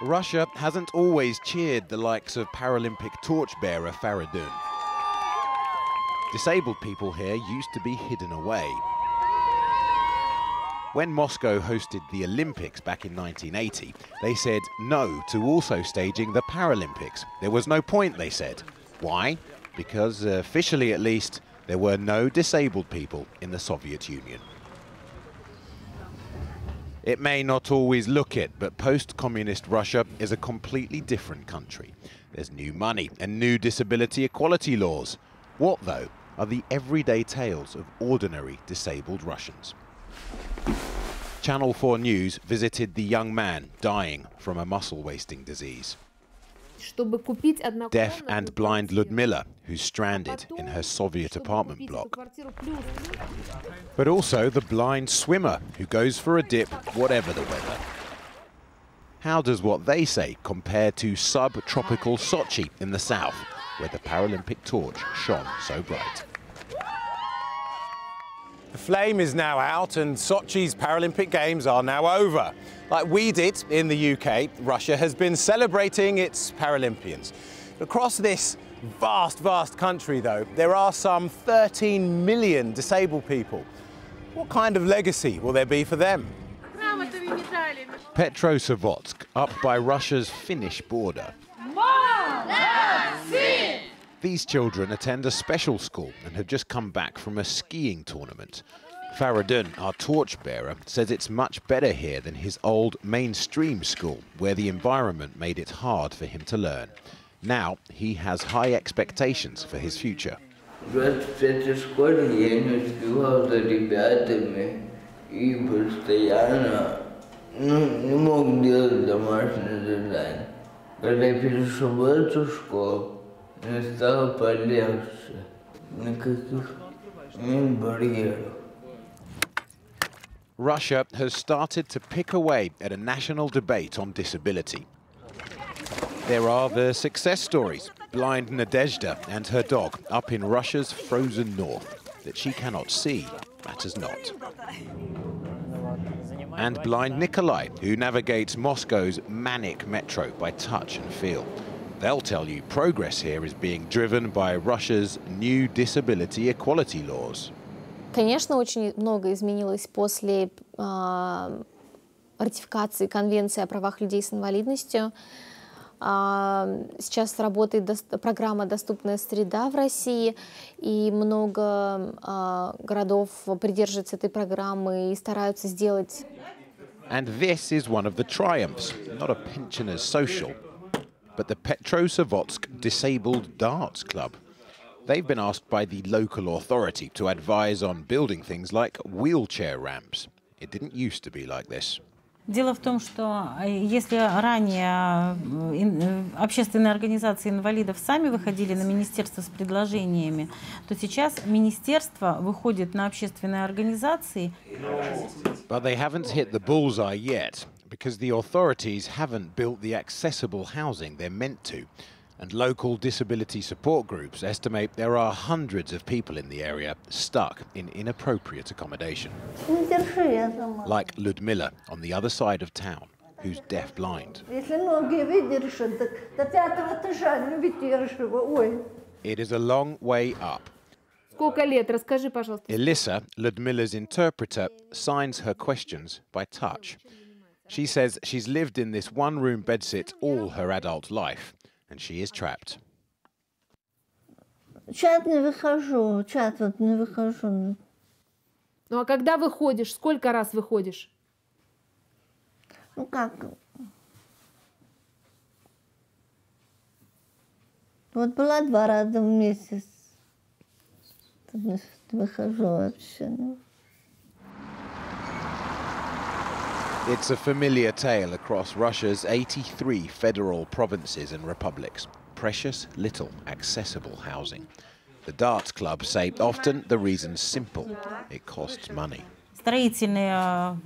Russia hasn't always cheered the likes of Paralympic torchbearer Faradun. Disabled people here used to be hidden away. When Moscow hosted the Olympics back in 1980, they said no to also staging the Paralympics. There was no point, they said. Why? Because, officially at least, there were no disabled people in the Soviet Union. It may not always look it, but post-communist Russia is a completely different country. There's new money and new disability equality laws. What, though, are the everyday tales of ordinary disabled Russians? Channel 4 News visited the young man dying from a muscle-wasting disease. Deaf and blind Ludmila, who's stranded in her Soviet apartment block. But also the blind swimmer, who goes for a dip whatever the weather. How does what they say compare to subtropical Sochi in the south, where the Paralympic torch shone so bright? The flame is now out and Sochi's Paralympic Games are now over. Like we did in the UK, Russia has been celebrating its Paralympians. Across this vast, vast country, though, there are some 13 million disabled people. What kind of legacy will there be for them? Petrosavotsk, up by Russia's Finnish border. These children attend a special school and have just come back from a skiing tournament. Faradun, our torchbearer, says it's much better here than his old mainstream school, where the environment made it hard for him to learn. Now he has high expectations for his future. Russia has started to pick away at a national debate on disability. There are the success stories. Blind Nadezhda and her dog up in Russia's frozen north. That she cannot see matters not. And blind Nikolai, who navigates Moscow's manic metro by touch and feel. They'll tell you progress here is being driven by Russia's new disability equality laws. Конечно, очень много изменилось после ратификации Конвенции о правах людей с инвалидностью. Сейчас работает программа «Доступная среда» в России, и много городов придерживаются этой программы и стараются сделать. And this is one of the triumphs, not a pensioners' social, but the Petrosavotsk Disabled Darts Club. They've been asked by the local authority to advise on building things like wheelchair ramps. It didn't used to be like this. Дело в том, что если ранее общественные организации инвалидов сами выходили на министерство с предложениями, то сейчас министерство выходит на общественные организации. But they haven't hit the bullseye yet, because the authorities haven't built the accessible housing they're meant to. And local disability support groups estimate there are hundreds of people in the area stuck in inappropriate accommodation. Like Ludmila on the other side of town, who's deaf-blind. It is a long way up. Elissa, Ludmila's interpreter, signs her questions by touch. She says she's lived in this one-room bedsit all her adult life. And she is trapped. Чат не выхожу, чат вот не выхожу. Ну а когда выходишь, сколько раз выходишь? Ну как? Вот была 2 раза в месяц. Выхожу вообще. It's a familiar tale across Russia's 83 federal provinces and republics. Precious little accessible housing. The darts club say often the reason's simple. It costs money. Строительные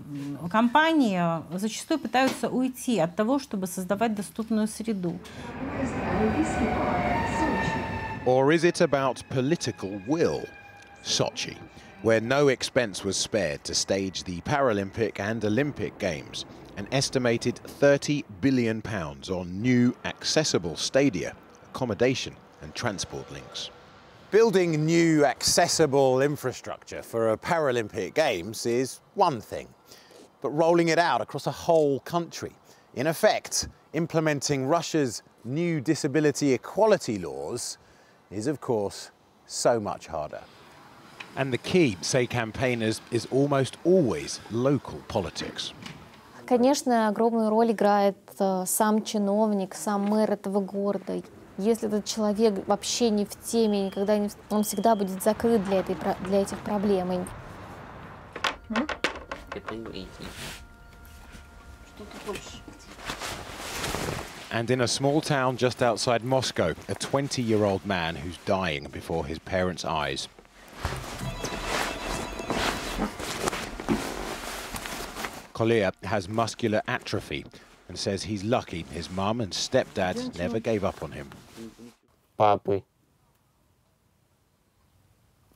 компании зачастую пытаются уйти от того, чтобы создавать доступную среду. Or is it about political will? Sochi. where no expense was spared to stage the Paralympic and Olympic Games. An estimated £30 billion on new accessible stadia, accommodation and transport links. Building new accessible infrastructure for a Paralympic Games is one thing, but rolling it out across a whole country, in effect implementing Russia's new disability equality laws, is of course so much harder. And the key, say campaigners, is almost always local politics. Конечно, огромную роль играет сам чиновник, сам мэр этого города. Если этот человек вообще не в теме, никогда не, он всегда будет закрыт для этих проблем. And in a small town just outside Moscow, a 20-year-old man who's dying before his parents' eyes. Kolya has muscular atrophy and says he's lucky his mum and stepdad never gave up on him. Папы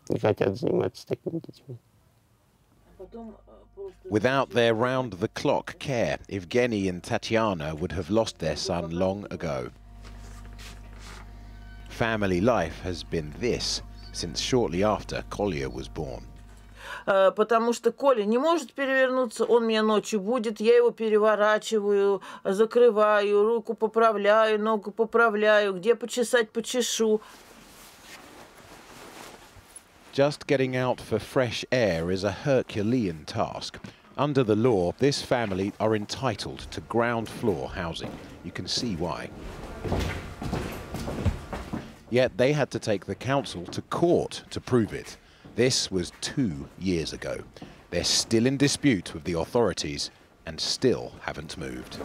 не хотят заниматься с такими детьми. Without their round-the-clock care, Evgeny and Tatiana would have lost their son long ago. Family life has been this since shortly after Kolya was born. Потому что Коля не может перевернуться, он меня ночью будет, я его переворачиваю, закрываю, руку поправляю, ногу поправляю, где почесать почешу. Just getting out for fresh air is a Herculean task. Under the law, this family are entitled to ground floor housing. You can see why. Yet they had to take the council to court to prove it. This was 2 years ago. They're still in dispute with the authorities and still haven't moved.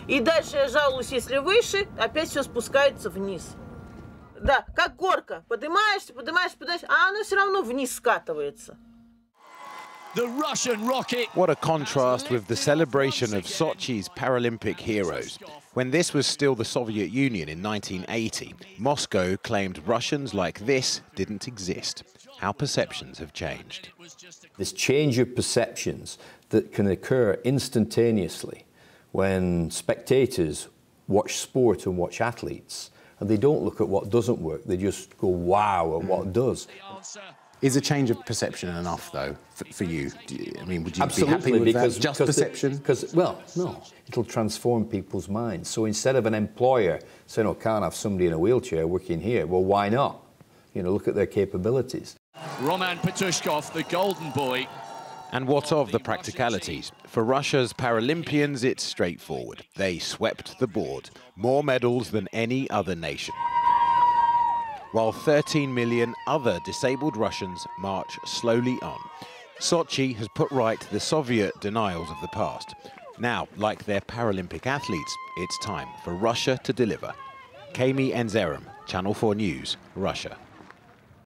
И дальше я жалуюсь, если выше, опять все спускается вниз. Да, как горка. Поднимаешься, поднимаешься, поднимаешься, а оно все равно вниз скатывается. What a contrast with the celebration of Sochi's Paralympic heroes. When this was still the Soviet Union in 1980, Moscow claimed Russians like this didn't exist. How perceptions have changed. This change of perceptions that can occur instantaneously when spectators watch sport and watch athletes, and they don't look at what doesn't work, they just go wow at what does. Is a change of perception enough, though, for you? I mean, would you Absolutely, be happy with because, that? Just perception? Well, no. It'll transform people's minds. So instead of an employer saying, oh, can't have somebody in a wheelchair working here, well, why not? You know, look at their capabilities. Roman Petushkov, the golden boy. And what of the practicalities? For Russia's Paralympians, it's straightforward. They swept the board. More medals than any other nation. While 13 million other disabled Russians march slowly on. Sochi has put right the Soviet denials of the past. Now, like their Paralympic athletes, it's time for Russia to deliver. Kami Enzerum, Channel 4 News, Russia.